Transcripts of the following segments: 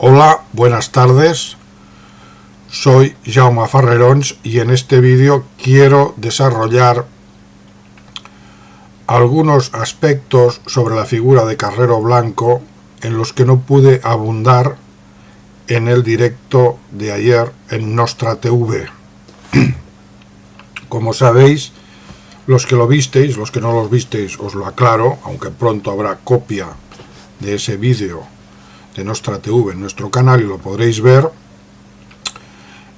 Hola, buenas tardes. Soy Jaume Farrerons y en este vídeo quiero desarrollar algunos aspectos sobre la figura de Carrero Blanco en los que no pude abundar en el directo de ayer en Nostra TV. Como sabéis, los que lo visteis, los que no lo visteis, os lo aclaro, aunque pronto habrá copia de ese vídeo de Nostra TV en nuestro canal y lo podréis ver.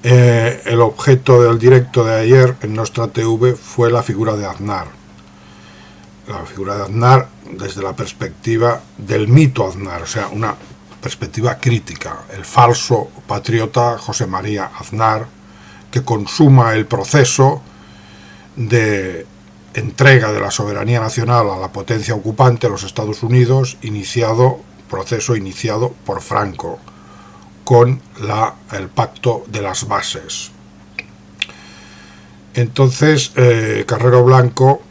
El objeto del directo de ayer en Nostra TV fue la figura de Aznar. La figura de Aznar desde la perspectiva del mito Aznar, o sea, una perspectiva crítica. El falso patriota José María Aznar, que consuma el proceso de entrega de la soberanía nacional a la potencia ocupante, los Estados Unidos, proceso iniciado por Franco, con el pacto de las bases. Entonces, Carrero Blanco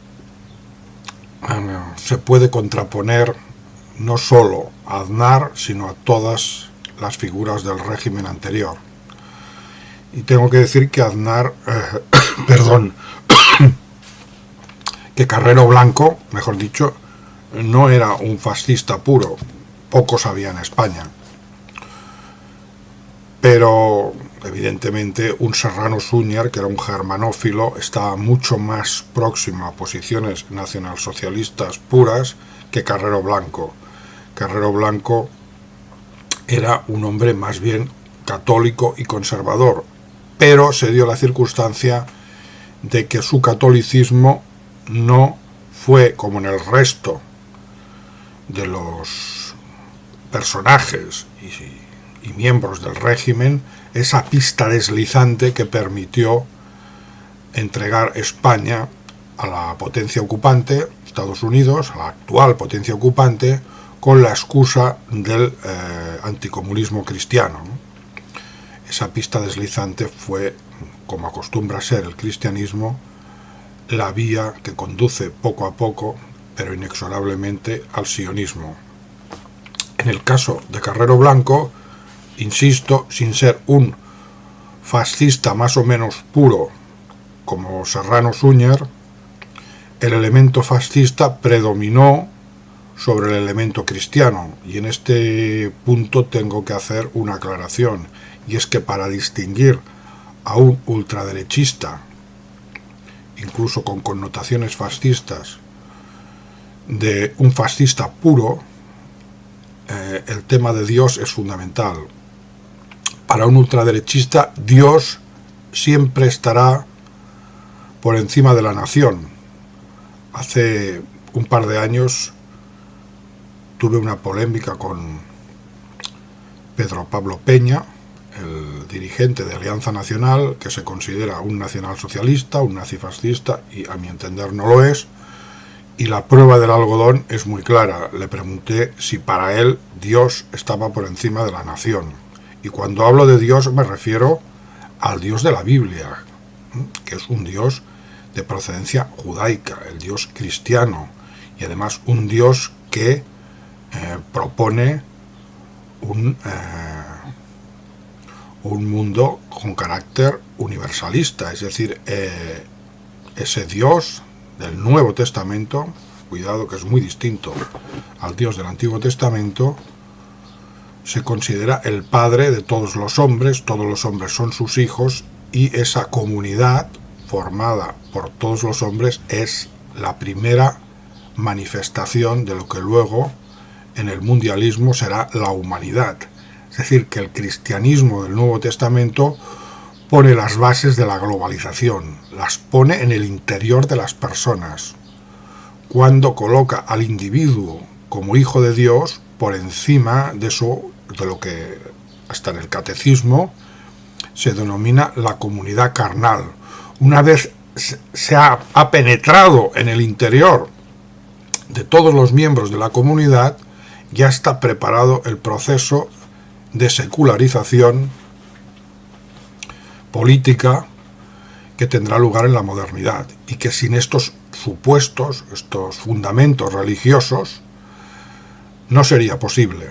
se puede contraponer no solo a Aznar, sino a todas las figuras del régimen anterior. Y tengo que decir que Aznar, que Carrero Blanco, mejor dicho, no era un fascista puro, pocos había en España. Pero evidentemente un Serrano Suñer, que era un germanófilo, estaba mucho más próximo a posiciones nacionalsocialistas puras que Carrero Blanco. Carrero Blanco era un hombre más bien católico y conservador, pero se dio la circunstancia de que su catolicismo no fue, como en el resto de los personajes y miembros del régimen, esa pista deslizante que permitió entregar España a la potencia ocupante, Estados Unidos, a la actual potencia ocupante, con la excusa del anticomunismo cristiano. Esa pista deslizante fue, como acostumbra ser el cristianismo, la vía que conduce poco a poco, pero inexorablemente, al sionismo. En el caso de Carrero Blanco, insisto, sin ser un fascista más o menos puro como Serrano Suñer, el elemento fascista predominó sobre el elemento cristiano, y en este punto tengo que hacer una aclaración, y es que para distinguir a un ultraderechista, incluso con connotaciones fascistas, de un fascista puro, el tema de Dios es fundamental. Para un ultraderechista, Dios siempre estará por encima de la nación. Hace un par de años tuve una polémica con Pedro Pablo Peña, el dirigente de Alianza Nacional, que se considera un nacionalsocialista, un nazifascista, y a mi entender no lo es, y la prueba del algodón es muy clara. Le pregunté si para él Dios estaba por encima de la nación. Y cuando hablo de Dios me refiero al Dios de la Biblia, que es un Dios de procedencia judaica, el Dios cristiano, y además un Dios que propone un mundo con carácter universalista, es decir, ese Dios del Nuevo Testamento, cuidado que es muy distinto al Dios del Antiguo Testamento, se considera el padre de todos los hombres son sus hijos, y esa comunidad formada por todos los hombres es la primera manifestación de lo que luego en el mundialismo será la humanidad. Es decir, que el cristianismo del Nuevo Testamento pone las bases de la globalización, las pone en el interior de las personas, cuando coloca al individuo como hijo de Dios por encima de lo que hasta en el catecismo se denomina la comunidad carnal. Una vez se ha penetrado en el interior de todos los miembros de la comunidad, ya está preparado el proceso de secularización política que tendrá lugar en la modernidad, y que sin estos supuestos, estos fundamentos religiosos, no sería posible.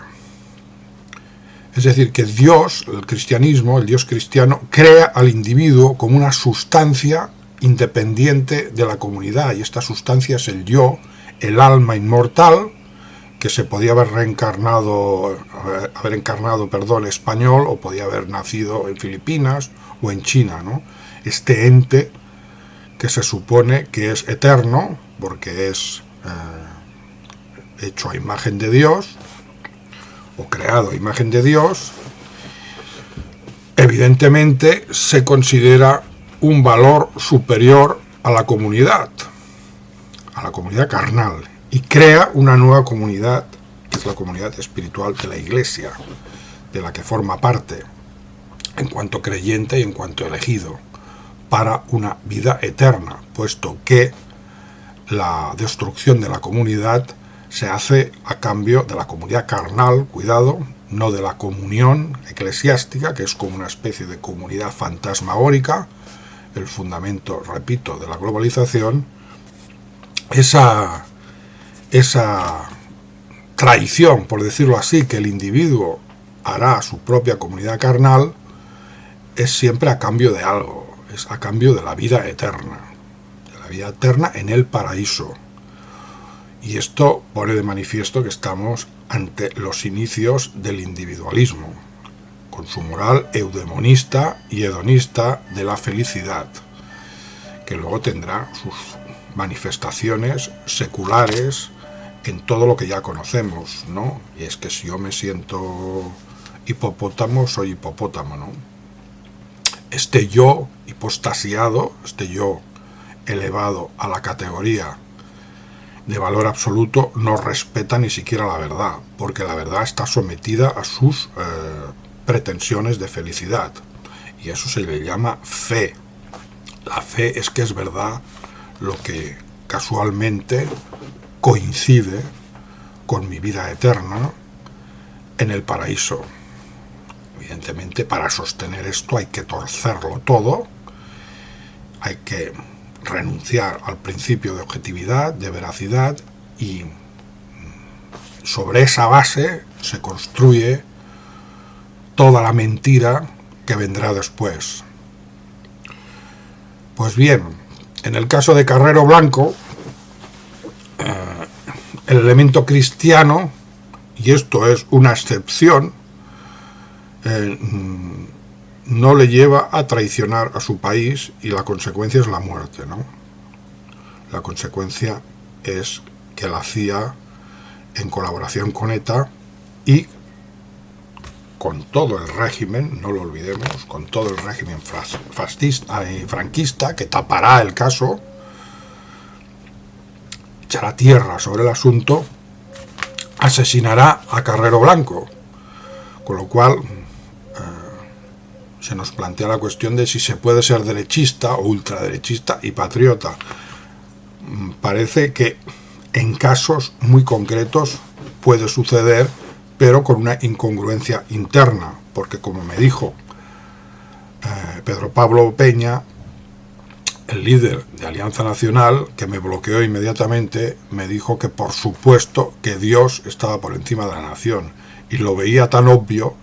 Es decir, que Dios, el cristianismo, el Dios cristiano, crea al individuo como una sustancia independiente de la comunidad, y esta sustancia es el yo, el alma inmortal, que se podía haber encarnado español, o podía haber nacido en Filipinas o en China, ¿no? Este ente que se supone que es eterno, porque es hecho a imagen de Dios, o creado a imagen de Dios, evidentemente se considera un valor superior a la comunidad carnal, y crea una nueva comunidad, que es la comunidad espiritual de la Iglesia, de la que forma parte, en cuanto creyente y en cuanto elegido, para una vida eterna, puesto que la destrucción de la comunidad se hace a cambio de la comunidad carnal, cuidado, no de la comunión eclesiástica, que es como una especie de comunidad fantasmagórica, el fundamento, repito, de la globalización. Esa traición, por decirlo así, que el individuo hará a su propia comunidad carnal, es siempre a cambio de algo, es a cambio de la vida eterna en el paraíso. Y esto pone de manifiesto que estamos ante los inicios del individualismo, con su moral eudemonista y hedonista de la felicidad, que luego tendrá sus manifestaciones seculares en todo lo que ya conocemos, ¿no? Y es que si yo me siento hipopótamo, soy hipopótamo, ¿no? Este yo hipostasiado, este yo elevado a la categoría de valor absoluto, no respeta ni siquiera la verdad, porque la verdad está sometida a sus pretensiones de felicidad, y eso se le llama fe. La fe es que es verdad lo que casualmente coincide con mi vida eterna en el paraíso. Evidentemente, para sostener esto hay que torcerlo todo, hay que renunciar al principio de objetividad, de veracidad, y sobre esa base se construye toda la mentira que vendrá después. Pues bien, en el caso de Carrero Blanco, el elemento cristiano, y esto es una excepción, no le lleva a traicionar a su país, y la consecuencia es la muerte, ¿no? La consecuencia es que la CIA, en colaboración con ETA y con todo el régimen, no lo olvidemos, con todo el régimen fascista y franquista, que tapará el caso, echará tierra sobre el asunto, asesinará a Carrero Blanco, con lo cual se nos plantea la cuestión de si se puede ser derechista o ultraderechista y patriota. Parece que en casos muy concretos puede suceder, pero con una incongruencia interna, porque como me dijo Pedro Pablo Peña, el líder de Alianza Nacional, que me bloqueó inmediatamente, me dijo que por supuesto que Dios estaba por encima de la nación, y lo veía tan obvio,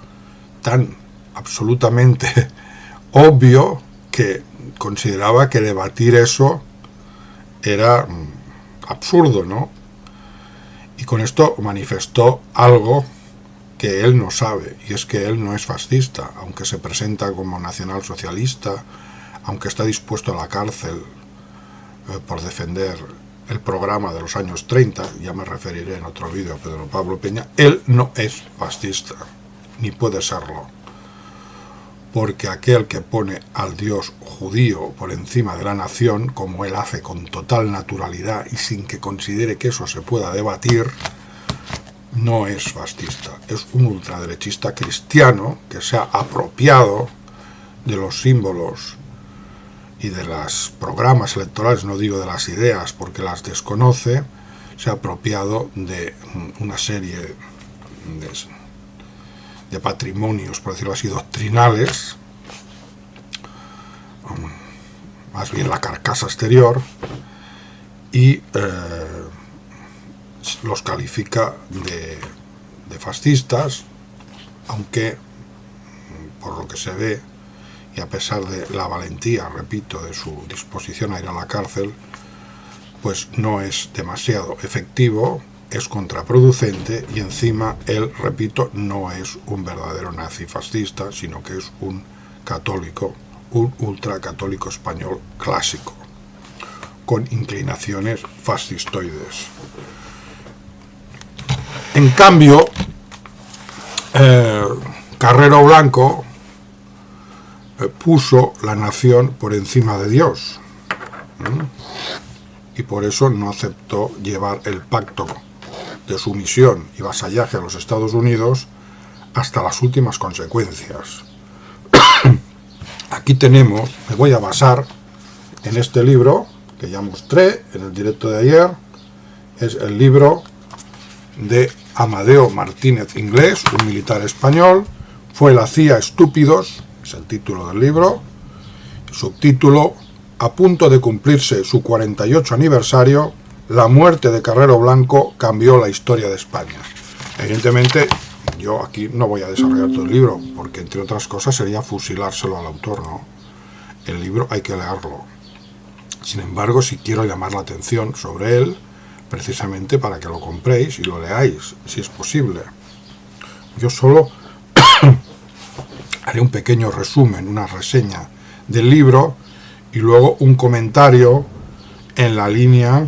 tan absolutamente obvio, que consideraba que debatir eso era absurdo, ¿no? Y con esto manifestó algo que él no sabe, y es que él no es fascista, aunque se presenta como nacionalsocialista, aunque está dispuesto a la cárcel por defender el programa de los años 30, ya me referiré en otro vídeo a Pedro Pablo Peña. Él no es fascista, ni puede serlo, porque aquel que pone al Dios judío por encima de la nación, como él hace con total naturalidad y sin que considere que eso se pueda debatir, no es fascista, es un ultraderechista cristiano que se ha apropiado de los símbolos y de los programas electorales, no digo de las ideas porque las desconoce, se ha apropiado de una serie de patrimonios, por decirlo así, doctrinales, más bien la carcasa exterior, y los califica de fascistas, aunque, por lo que se ve, y a pesar de la valentía, repito, de su disposición a ir a la cárcel, pues no es demasiado efectivo, es contraproducente y encima él, repito, no es un verdadero nazifascista, sino que es un católico, un ultracatólico español clásico, con inclinaciones fascistoides. En cambio, Carrero Blanco puso la nación por encima de Dios, y por eso no aceptó llevar el pacto de sumisión y vasallaje a los Estados Unidos hasta las últimas consecuencias. Aquí tenemos, me voy a basar en este libro que ya mostré en el directo de ayer, es el libro de Amadeo Martínez Inglés, un militar español. Fue la CIA estúpidos, es el título del libro. Subtítulo: a punto de cumplirse su 48 aniversario, la muerte de Carrero Blanco cambió la historia de España. Evidentemente, yo aquí no voy a desarrollar todo el libro, porque entre otras cosas sería fusilárselo al autor, ¿no? El libro hay que leerlo. Sin embargo, si quiero llamar la atención sobre él, precisamente para que lo compréis y lo leáis, si es posible. Yo solo haré un pequeño resumen, una reseña del libro y luego un comentario en la línea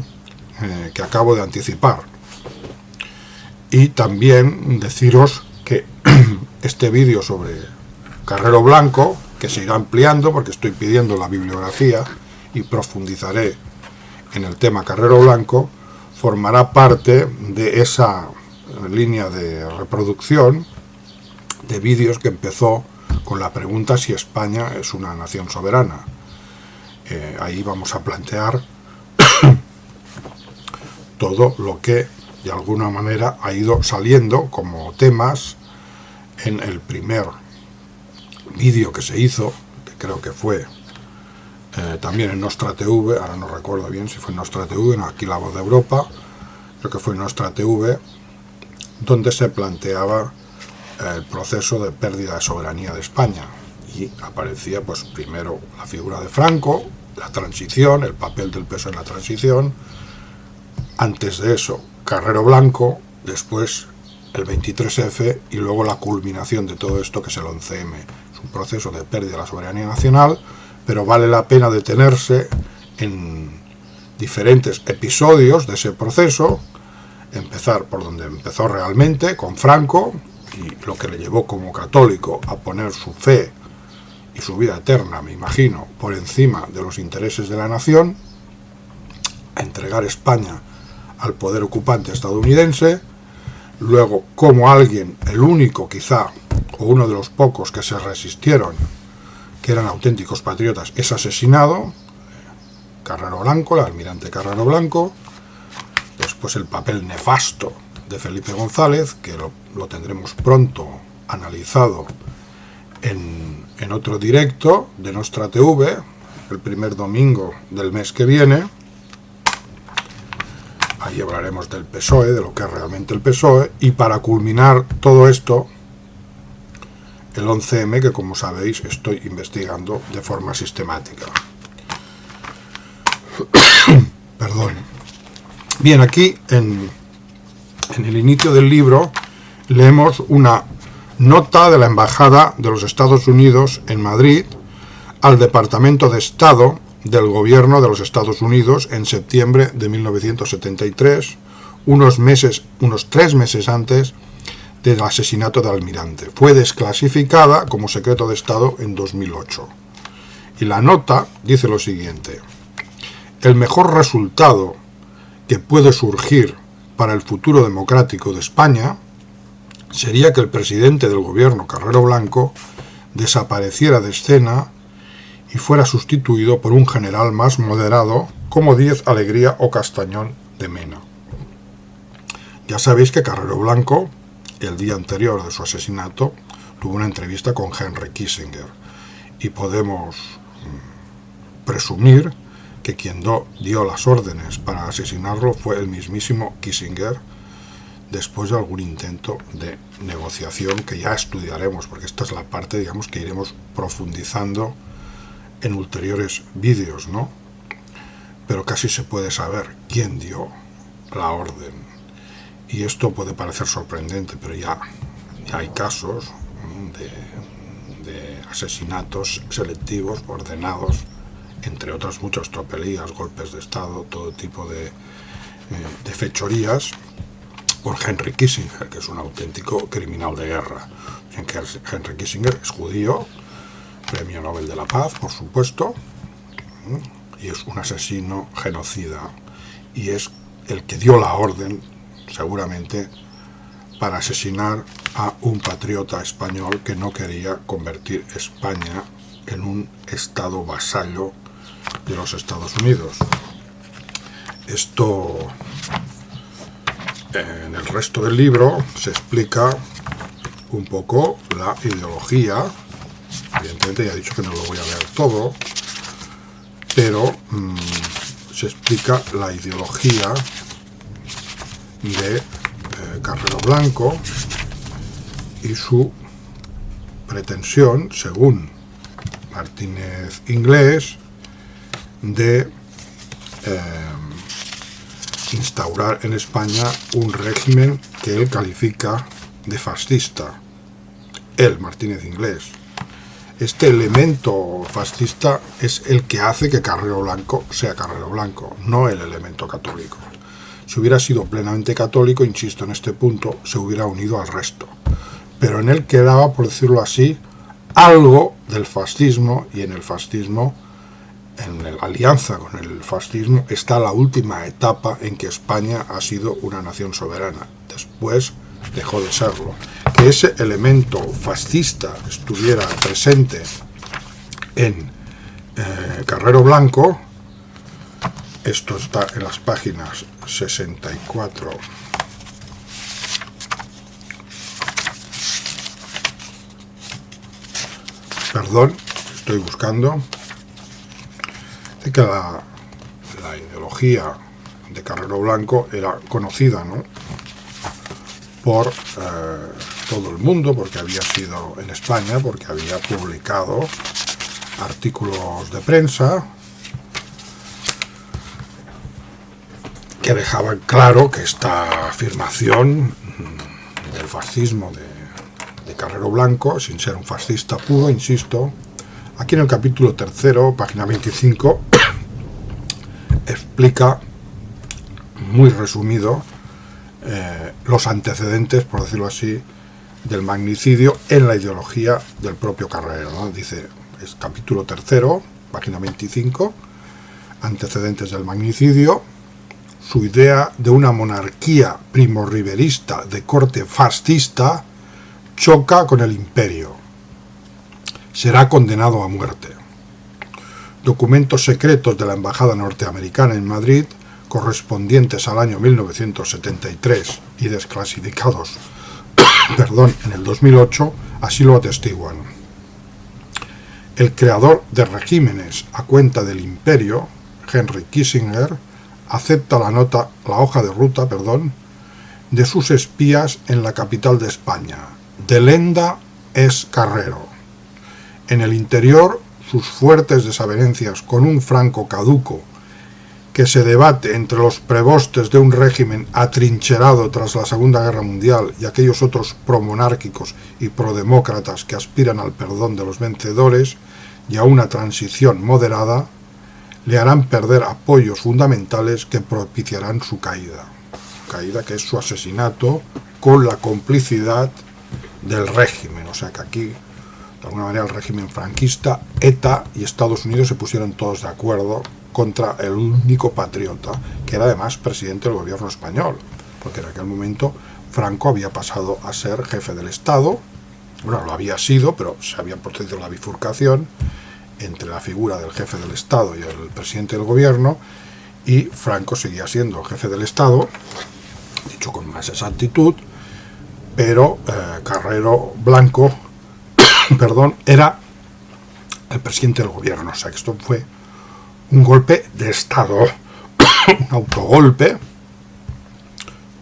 que acabo de anticipar. Y también deciros que este vídeo sobre Carrero Blanco, que se irá ampliando porque estoy pidiendo la bibliografía y profundizaré en el tema Carrero Blanco, formará parte de esa línea de reproducción de vídeos que empezó con la pregunta si España es una nación soberana. Ahí vamos a plantear todo lo que de alguna manera ha ido saliendo como temas en el primer vídeo que se hizo, que creo que fue también en Nostra TV, ahora no recuerdo bien si fue en Nostra TV, no, aquí La Voz de Europa, creo que fue en Nostra TV, donde se planteaba el proceso de pérdida de soberanía de España, y aparecía pues primero la figura de Franco, la transición, el papel del PSOE en la transición, antes de eso Carrero Blanco, después el 23F y luego la culminación de todo esto que es el 11M. Es un proceso de pérdida de la soberanía nacional, pero vale la pena detenerse en diferentes episodios de ese proceso, empezar por donde empezó realmente, con Franco, y lo que le llevó como católico a poner su fe y su vida eterna, me imagino, por encima de los intereses de la nación, a entregar España al poder ocupante estadounidense. Luego, como alguien, el único quizá, o uno de los pocos que se resistieron, que eran auténticos patriotas, es asesinado, Carrero Blanco, el almirante Carrero Blanco. Después el papel nefasto de Felipe González, que lo tendremos pronto analizado en otro directo de Nostra TV, el primer domingo del mes que viene. Ahí hablaremos del PSOE, de lo que es realmente el PSOE, y para culminar todo esto, el 11M, que como sabéis estoy investigando de forma sistemática. Perdón. Bien, aquí en el inicio del libro leemos una nota de la Embajada de los Estados Unidos en Madrid al Departamento de Estado del Gobierno de los Estados Unidos en septiembre de 1973, unos 3 meses antes del asesinato del almirante. Fue desclasificada como secreto de Estado en 2008. Y la nota dice lo siguiente: el mejor resultado que puede surgir para el futuro democrático de España sería que el presidente del gobierno, Carrero Blanco, desapareciera de escena y fuera sustituido por un general más moderado como Díez Alegría o Castañón de Mena. Ya sabéis que Carrero Blanco, el día anterior de su asesinato, tuvo una entrevista con Henry Kissinger, y podemos presumir que quien dio las órdenes para asesinarlo fue el mismísimo Kissinger, después de algún intento de negociación que ya estudiaremos, porque esta es la parte, digamos, que iremos profundizando en ulteriores vídeos, ¿no? Pero casi se puede saber quién dio la orden. Y esto puede parecer sorprendente, pero ya hay casos de asesinatos selectivos, ordenados, entre otras muchas tropelías, golpes de Estado, todo tipo de fechorías, por Henry Kissinger, que es un auténtico criminal de guerra. Henry Kissinger es judío, premio Nobel de la Paz, por supuesto, y es un asesino genocida, y es el que dio la orden, seguramente, para asesinar a un patriota español que no quería convertir España en un estado vasallo de los Estados Unidos. Esto, en el resto del libro, se explica un poco la ideología. Evidentemente ya he dicho que no lo voy a leer todo, pero se explica la ideología de Carrero Blanco y su pretensión, según Martínez Inglés, de instaurar en España un régimen que él califica de fascista. Él, Martínez Inglés. Este elemento fascista es el que hace que Carrero Blanco sea Carrero Blanco, no el elemento católico. Si hubiera sido plenamente católico, insisto en este punto, se hubiera unido al resto. Pero en él quedaba, por decirlo así, algo del fascismo, y en el fascismo, en la alianza con el fascismo, está la última etapa en que España ha sido una nación soberana. Después dejó de serlo. Que ese elemento fascista estuviera presente en Carrero Blanco, esto está en las páginas 64 perdón, estoy buscando. Dice que la ideología de Carrero Blanco era conocida, ¿no?, por todo el mundo, porque había sido en España, porque había publicado artículos de prensa que dejaban claro que esta afirmación del fascismo de Carrero Blanco, sin ser un fascista puro, insisto, aquí en el capítulo 3, página 25, explica muy resumido los antecedentes, por decirlo así, del magnicidio en la ideología del propio Carrero, ¿no? Dice, es capítulo 3, página 25, antecedentes del magnicidio. Su idea de una monarquía primorriverista de corte fascista choca con el imperio. Será condenado a muerte. Documentos secretos de la embajada norteamericana en Madrid, correspondientes al año 1973 y desclasificados en el 2008, así lo atestiguan. El creador de regímenes a cuenta del imperio, Henry Kissinger, acepta la hoja de ruta, de sus espías en la capital de España. De lenda es Carrero. En el interior, sus fuertes desavenencias con un Franco caduco que se debate entre los prebostes de un régimen atrincherado tras la Segunda Guerra Mundial y aquellos otros promonárquicos y prodemócratas que aspiran al perdón de los vencedores y a una transición moderada, le harán perder apoyos fundamentales que propiciarán su caída. Caída que es su asesinato con la complicidad del régimen. O sea que aquí, de alguna manera, el régimen franquista, ETA y Estados Unidos se pusieron todos de acuerdo contra el único patriota, que era además presidente del gobierno español, porque en aquel momento Franco había pasado a ser jefe del Estado. Bueno, lo había sido, pero se había producido la bifurcación entre la figura del jefe del Estado y el presidente del gobierno, y Franco seguía siendo jefe del Estado, dicho con más exactitud, pero Carrero Blanco era el presidente del gobierno. O sea que esto fue un golpe de Estado, un autogolpe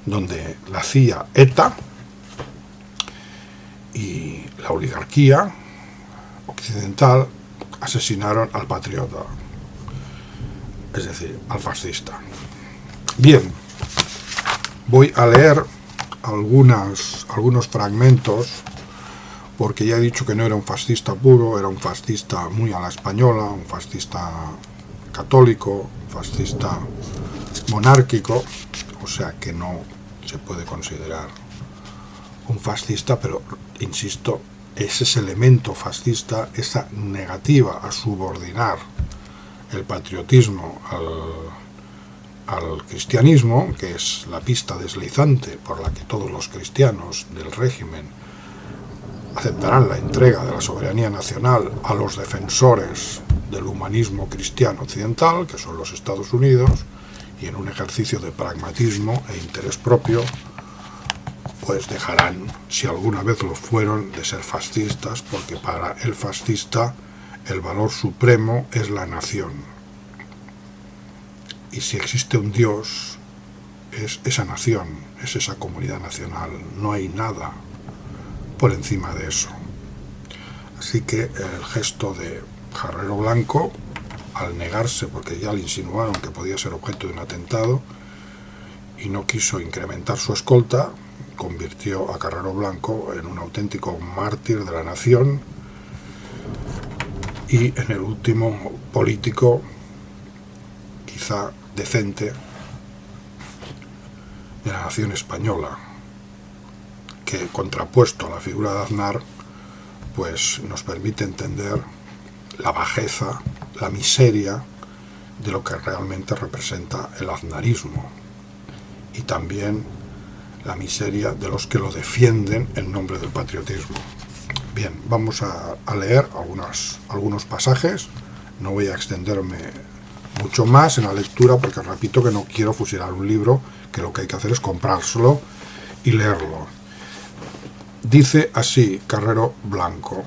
donde la CIA, ETA y la oligarquía occidental asesinaron al patriota, es decir, al fascista. Bien, voy a leer algunos fragmentos, porque ya he dicho que no era un fascista puro, era un fascista muy a la española, un fascista católico, un fascista monárquico, o sea que no se puede considerar un fascista, pero insisto, es ese elemento fascista, esa negativa a subordinar el patriotismo al cristianismo, que es la pista deslizante por la que todos los cristianos del régimen aceptarán la entrega de la soberanía nacional a los defensores del humanismo cristiano occidental, que son los Estados Unidos, y en un ejercicio de pragmatismo e interés propio, pues dejarán, si alguna vez lo fueron, de ser fascistas, porque para el fascista el valor supremo es la nación. Y si existe un Dios, es esa nación, es esa comunidad nacional, no hay nada por encima de eso. Así que el gesto de Carrero Blanco, al negarse, porque ya le insinuaron que podía ser objeto de un atentado, y no quiso incrementar su escolta, convirtió a Carrero Blanco en un auténtico mártir de la nación y en el último político quizá decente de la nación española, que contrapuesto a la figura de Aznar, pues nos permite entender la bajeza, la miseria de lo que realmente representa el aznarismo, y también la miseria de los que lo defienden en nombre del patriotismo. Bien, vamos a leer algunos pasajes. No voy a extenderme mucho más en la lectura, porque repito que no quiero fusilar un libro, que lo que hay que hacer es comprárselo y leerlo. Dice así Carrero Blanco: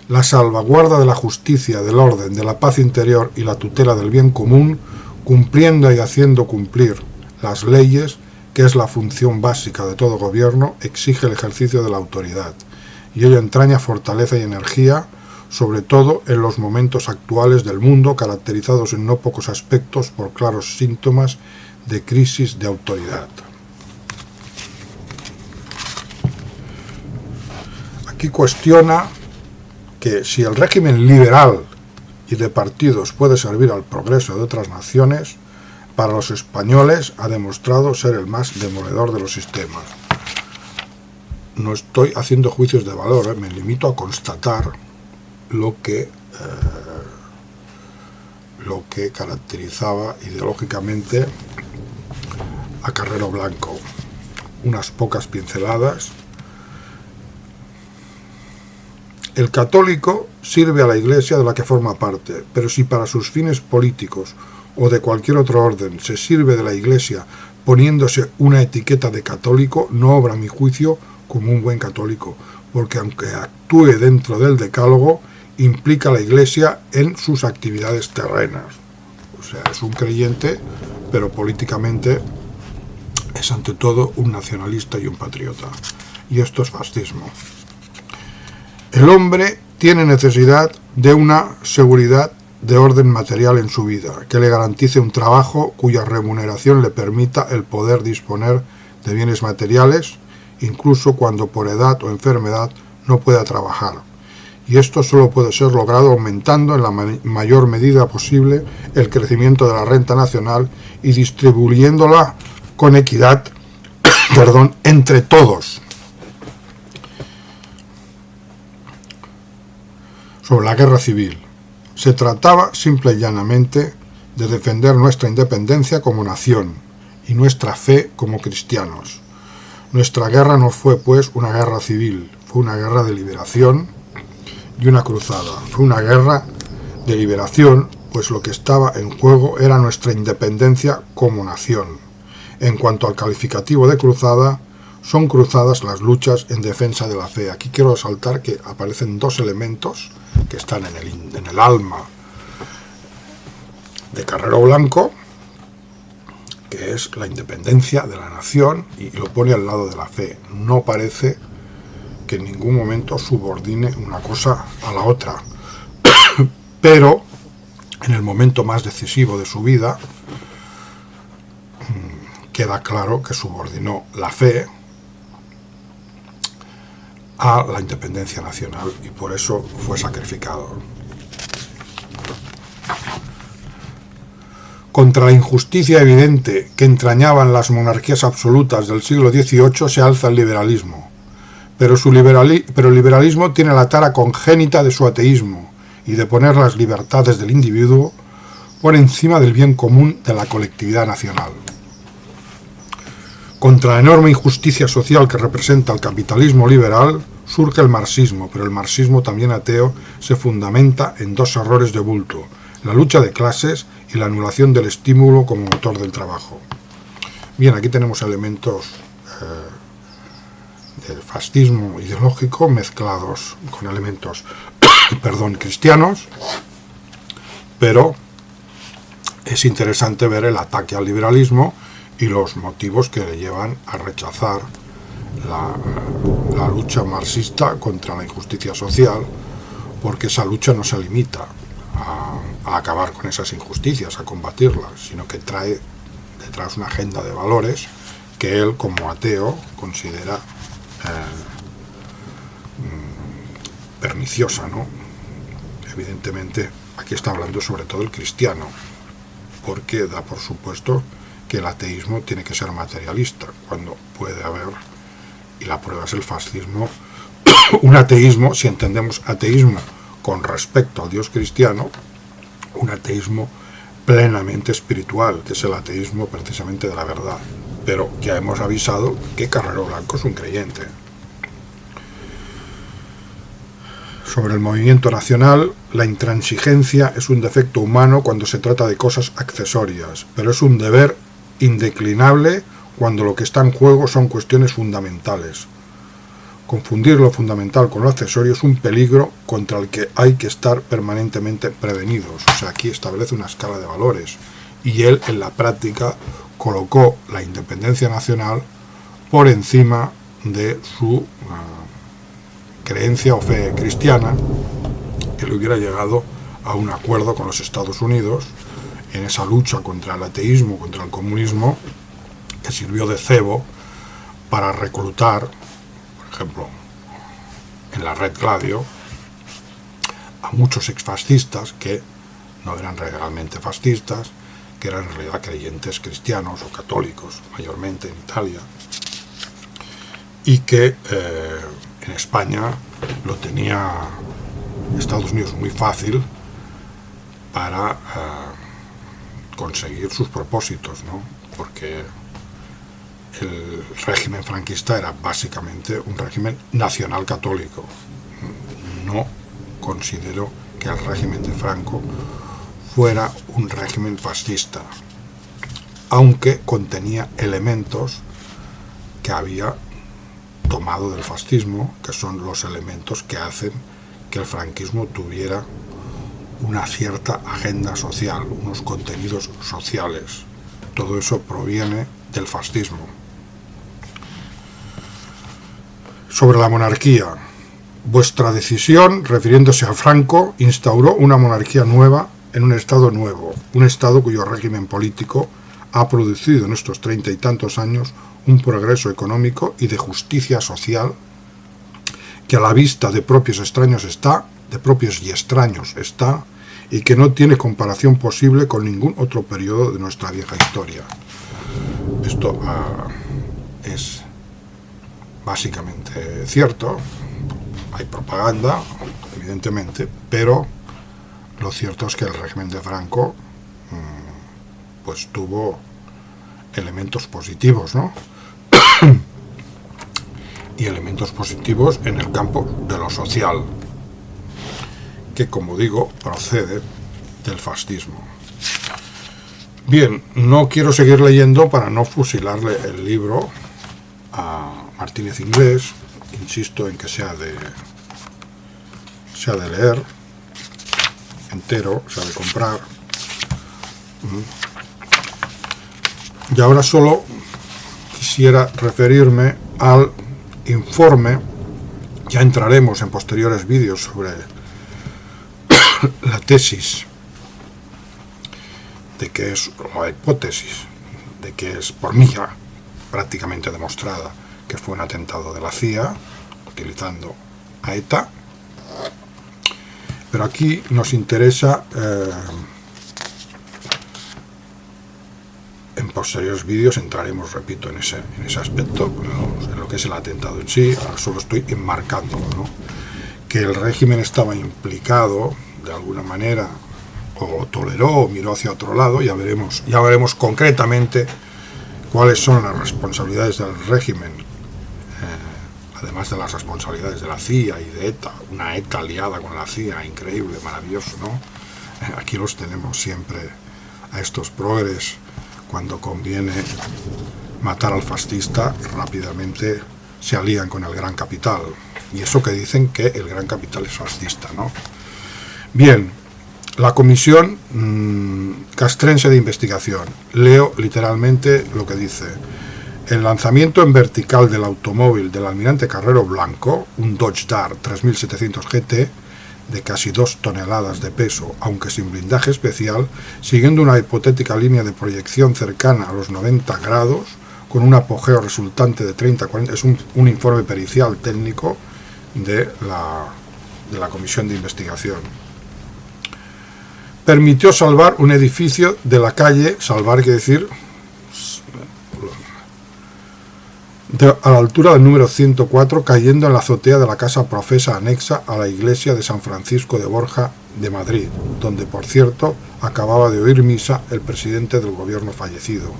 la salvaguarda de la justicia, del orden, de la paz interior y la tutela del bien común, cumpliendo y haciendo cumplir las leyes, que es la función básica de todo gobierno, exige el ejercicio de la autoridad, y ello entraña fortaleza y energía, sobre todo en los momentos actuales del mundo, caracterizados en no pocos aspectos por claros síntomas de crisis de autoridad. Aquí cuestiona que si el régimen liberal y de partidos puede servir al progreso de otras naciones, para los españoles ha demostrado ser el más demoledor de los sistemas. No estoy haciendo juicios de valor, me limito a constatar lo que caracterizaba ideológicamente a Carrero Blanco. Unas pocas pinceladas. El católico sirve a la Iglesia de la que forma parte, pero si para sus fines políticos o de cualquier otro orden se sirve de la Iglesia poniéndose una etiqueta de católico, no obra, a mi juicio, como un buen católico, porque aunque actúe dentro del decálogo, implica a la Iglesia en sus actividades terrenas. O sea, es un creyente, pero políticamente es ante todo un nacionalista y un patriota. Y esto es fascismo. El hombre tiene necesidad de una seguridad de orden material en su vida, que le garantice un trabajo cuya remuneración le permita el poder disponer de bienes materiales, incluso cuando por edad o enfermedad no pueda trabajar. Y esto solo puede ser logrado aumentando en la mayor medida posible el crecimiento de la renta nacional y distribuyéndola con equidad entre todos. Sobre la guerra civil. Se trataba simple y llanamente de defender nuestra independencia como nación y nuestra fe como cristianos. Nuestra guerra no fue, pues, una guerra civil, fue una guerra de liberación y una cruzada. Fue una guerra de liberación, pues lo que estaba en juego era nuestra independencia como nación. En cuanto al calificativo de cruzada, son cruzadas las luchas en defensa de la fe. Aquí quiero resaltar que aparecen dos elementos que están en el alma de Carrero Blanco, que es la independencia de la nación, y lo pone al lado de la fe. No parece que en ningún momento subordine una cosa a la otra, pero en el momento más decisivo de su vida queda claro que subordinó la fe a la independencia nacional y por eso fue sacrificado. Contra la injusticia evidente que entrañaban las monarquías absolutas del siglo XVIII se alza el liberalismo, pero el liberalismo tiene la tara congénita de su ateísmo y de poner las libertades del individuo por encima del bien común de la colectividad nacional. Contra la enorme injusticia social que representa el capitalismo liberal surge el marxismo, pero el marxismo también ateo se fundamenta en dos errores de bulto: la lucha de clases y la anulación del estímulo como motor del trabajo. Bien, aquí tenemos elementos del fascismo ideológico mezclados con elementos cristianos, pero es interesante ver el ataque al liberalismo y los motivos que le llevan a rechazar la lucha marxista contra la injusticia social, porque esa lucha no se limita a acabar con esas injusticias, a combatirlas, sino que trae detrás una agenda de valores que él, como ateo, considera perniciosa, ¿no? Evidentemente, aquí está hablando sobre todo el cristiano, porque da por supuesto que el ateísmo tiene que ser materialista, cuando puede haber, y la prueba es el fascismo, un ateísmo, si entendemos ateísmo con respecto al Dios cristiano, un ateísmo plenamente espiritual, que es el ateísmo precisamente de la verdad, pero ya hemos avisado que Carrero Blanco es un creyente. Sobre el movimiento nacional, la intransigencia es un defecto humano cuando se trata de cosas accesorias, pero es un deber indeclinable cuando lo que está en juego son cuestiones fundamentales. Confundir lo fundamental con lo accesorio es un peligro contra el que hay que estar permanentemente prevenidos. O sea, aquí establece una escala de valores y él en la práctica colocó la independencia nacional por encima de su creencia o fe cristiana, que le hubiera llegado a un acuerdo con los Estados Unidos en esa lucha contra el ateísmo, contra el comunismo, que sirvió de cebo para reclutar, por ejemplo, en la Red Gladio, a muchos exfascistas que no eran realmente fascistas, que eran en realidad creyentes cristianos o católicos, mayormente en Italia, y que en España lo tenía Estados Unidos muy fácil para conseguir sus propósitos, ¿no? Porque el régimen franquista era básicamente un régimen nacional católico. No considero que el régimen de Franco fuera un régimen fascista, aunque contenía elementos que había tomado del fascismo, que son los elementos que hacen que el franquismo tuviera una cierta agenda social, unos contenidos sociales. Todo eso proviene del fascismo. Sobre la monarquía, vuestra decisión, refiriéndose a Franco, instauró una monarquía nueva en un estado nuevo, un estado cuyo régimen político ha producido en estos 30 y tantos años un progreso económico y de justicia social que a la vista de propios y extraños está, y que no tiene comparación posible con ningún otro periodo de nuestra vieja historia. Esto es básicamente cierto. Hay propaganda, evidentemente, pero lo cierto es que el régimen de Franco pues tuvo elementos positivos, ¿no? Y elementos positivos en el campo de lo social, que, como digo, procede del fascismo. Bien, no quiero seguir leyendo para no fusilarle el libro a Martínez Inglés. Insisto en que se ha de leer entero, se ha de comprar. Y ahora solo quisiera referirme al informe. Ya entraremos en posteriores vídeos sobre la tesis de que es, o la hipótesis de que es, por mí ya prácticamente demostrada, que fue un atentado de la CIA utilizando a ETA. Pero aquí nos interesa, en posteriores vídeos entraremos, repito, en ese aspecto, en lo que es el atentado en sí. Ahora solo estoy enmarcándolo, ¿no? Que el régimen estaba implicado de alguna manera, o toleró o miró hacia otro lado. Ya veremos concretamente cuáles son las responsabilidades del régimen, además de las responsabilidades de la CIA y de ETA, una ETA aliada con la CIA, increíble, maravilloso, ¿no? Aquí los tenemos siempre a estos progres. Cuando conviene matar al fascista, rápidamente se alían con el gran capital. Y eso que dicen que el gran capital es fascista, ¿no? Bien, la Comisión Castrense de Investigación. Leo literalmente lo que dice. El lanzamiento en vertical del automóvil del almirante Carrero Blanco, un Dodge Dart 3700 GT, de casi 2 toneladas de peso, aunque sin blindaje especial, siguiendo una hipotética línea de proyección cercana a los 90 grados, con un apogeo resultante de 30-40, es un informe pericial técnico de la Comisión de Investigación. Permitió salvar un edificio de la calle, salvar quiere decir, a la altura del número 104, cayendo en la azotea de la casa profesa anexa a la iglesia de San Francisco de Borja de Madrid, donde, por cierto, acababa de oír misa el presidente del gobierno fallecido.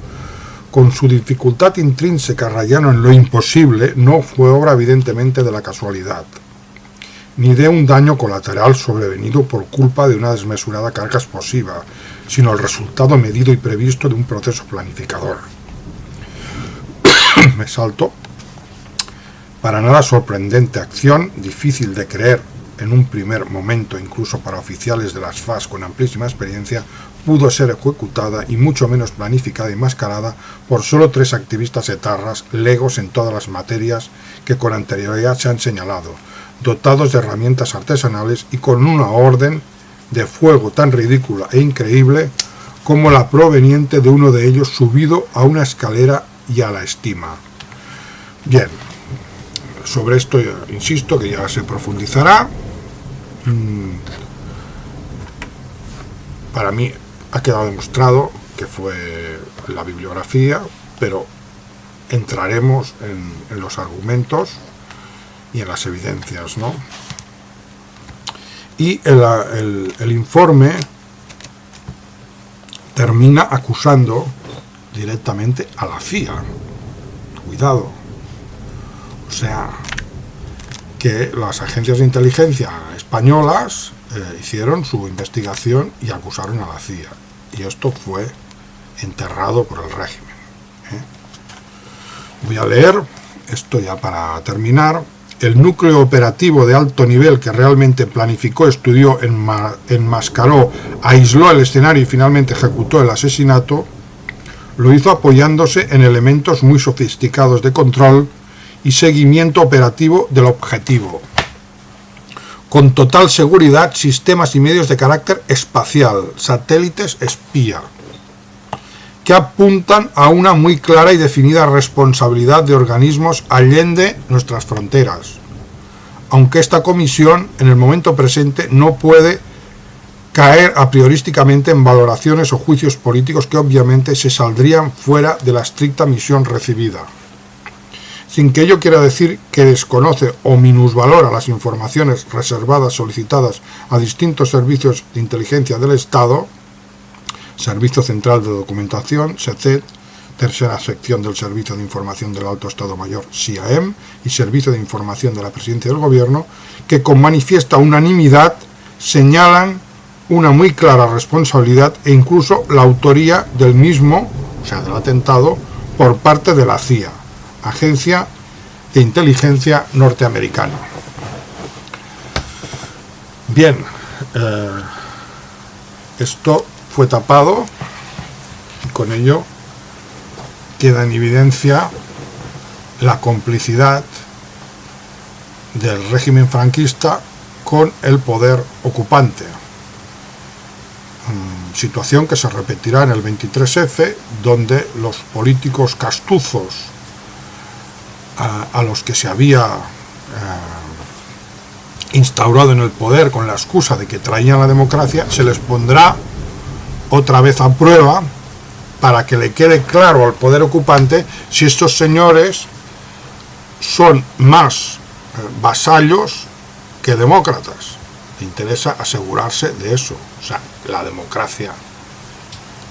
Con su dificultad intrínseca rayano en lo imposible, no fue obra evidentemente de la casualidad, ni de un daño colateral sobrevenido por culpa de una desmesurada carga explosiva, sino el resultado medido y previsto de un proceso planificador. Me salto. Para nada sorprendente acción, difícil de creer en un primer momento, incluso para oficiales de las FAS con amplísima experiencia, pudo ser ejecutada y mucho menos planificada y mascarada por solo 3 activistas etarras, legos en todas las materias que con anterioridad se han señalado, dotados de herramientas artesanales y con una orden de fuego tan ridícula e increíble como la proveniente de uno de ellos subido a una escalera y a la estima. Bien, sobre esto insisto que ya se profundizará. Para mí ha quedado demostrado que fue la bibliografía, pero entraremos en los argumentos y en las evidencias, ¿no? Y el informe termina acusando directamente a la CIA. Cuidado. O sea, que las agencias de inteligencia españolas hicieron su investigación y acusaron a la CIA. Y esto fue enterrado por el régimen. Voy a leer esto ya para terminar. El núcleo operativo de alto nivel que realmente planificó, estudió, enmascaró, aisló el escenario y finalmente ejecutó el asesinato, lo hizo apoyándose en elementos muy sofisticados de control y seguimiento operativo del objetivo. Con total seguridad, sistemas y medios de carácter espacial, satélites espía, que apuntan a una muy clara y definida responsabilidad de organismos allende nuestras fronteras, aunque esta comisión, en el momento presente, no puede caer a priorísticamente en valoraciones o juicios políticos que obviamente se saldrían fuera de la estricta misión recibida. Sin que ello quiera decir que desconoce o minusvalora las informaciones reservadas solicitadas a distintos servicios de inteligencia del Estado, Servicio Central de Documentación, SECED, tercera sección del Servicio de Información del Alto Estado Mayor, SIAEM, y Servicio de Información de la Presidencia del Gobierno, que con manifiesta unanimidad señalan una muy clara responsabilidad e incluso la autoría del mismo, o sea, del atentado, por parte de la CIA, Agencia de Inteligencia Norteamericana. Bien, esto fue tapado y con ello queda en evidencia la complicidad del régimen franquista con el poder ocupante. Situación que se repetirá en el 23F, donde los políticos castuzos a los que se había instaurado en el poder con la excusa de que traían la democracia, se les pondrá otra vez a prueba para que le quede claro al poder ocupante si estos señores son más vasallos que demócratas. Le interesa asegurarse de eso. O sea, la democracia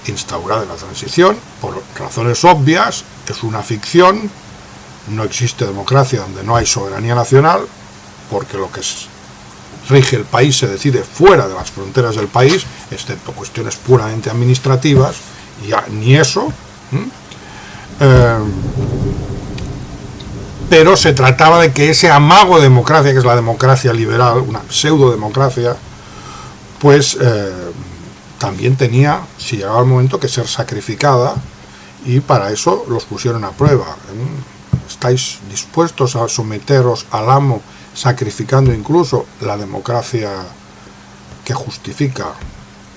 instaurada en la transición, por razones obvias, es una ficción. No existe democracia donde no hay soberanía nacional, porque lo que rige el país se decide fuera de las fronteras del país, excepto cuestiones puramente administrativas, y ya ni eso. Pero se trataba de que ese amago de democracia, que es la democracia liberal, una pseudo-democracia, pues también tenía, si llegaba el momento, que ser sacrificada, y para eso los pusieron a prueba. ¿Estáis dispuestos a someteros al amo, sacrificando incluso la democracia que justifica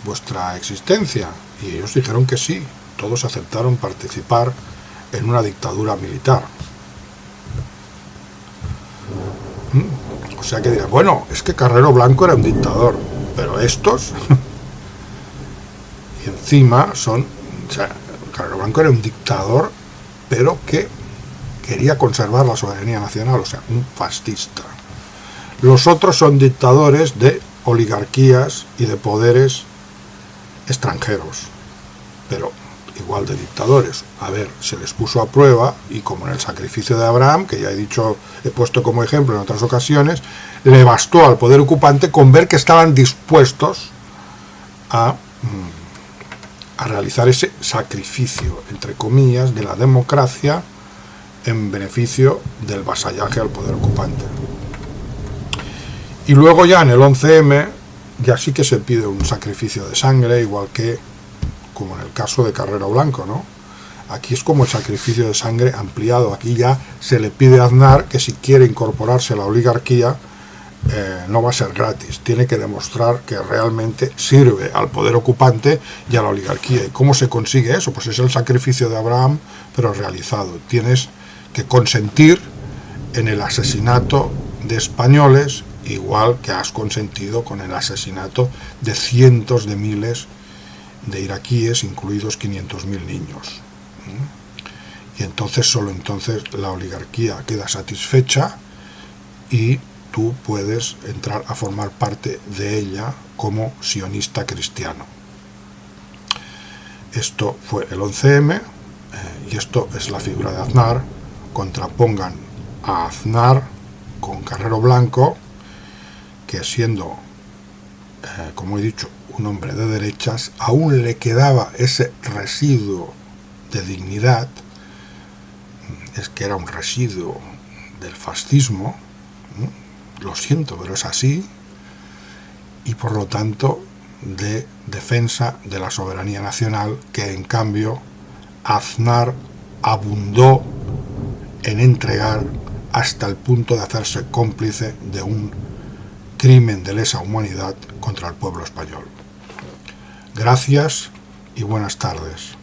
vuestra existencia? Y ellos dijeron que sí, todos aceptaron participar en una dictadura militar. O sea que dirán, bueno, es que Carrero Blanco era un dictador, pero estos y encima son, o sea, Carrero Blanco era un dictador, pero que quería conservar la soberanía nacional, o sea, un fascista. Los otros son dictadores de oligarquías y de poderes extranjeros, pero igual de dictadores. A ver, se les puso a prueba, y como en el sacrificio de Abraham, que ya he puesto como ejemplo en otras ocasiones, le bastó al poder ocupante con ver que estaban dispuestos a realizar ese sacrificio, entre comillas, de la democracia en beneficio del vasallaje al poder ocupante. Y luego ya en el 11M ya sí que se pide un sacrificio de sangre, igual que como en el caso de Carrero Blanco, ¿no? Aquí es como el sacrificio de sangre ampliado. Aquí ya se le pide a Aznar que si quiere incorporarse a la oligarquía no va a ser gratis. Tiene que demostrar que realmente sirve al poder ocupante y a la oligarquía. ¿Y cómo se consigue eso? Pues es el sacrificio de Abraham, pero realizado. Tienes que consentir en el asesinato de españoles, igual que has consentido con el asesinato de cientos de miles de iraquíes, incluidos 500.000 niños. Y entonces, solo entonces, la oligarquía queda satisfecha y tú puedes entrar a formar parte de ella como sionista cristiano. Esto fue el 11M, y esto es la figura de Aznar. Contrapongan a Aznar con Carrero Blanco, que siendo, como he dicho, un hombre de derechas, aún le quedaba ese residuo de dignidad. Es que era un residuo del fascismo, lo siento, pero es así, y por lo tanto de defensa de la soberanía nacional, que en cambio Aznar abundó en entregar hasta el punto de hacerse cómplice de un crimen de lesa humanidad contra el pueblo español. Gracias y buenas tardes.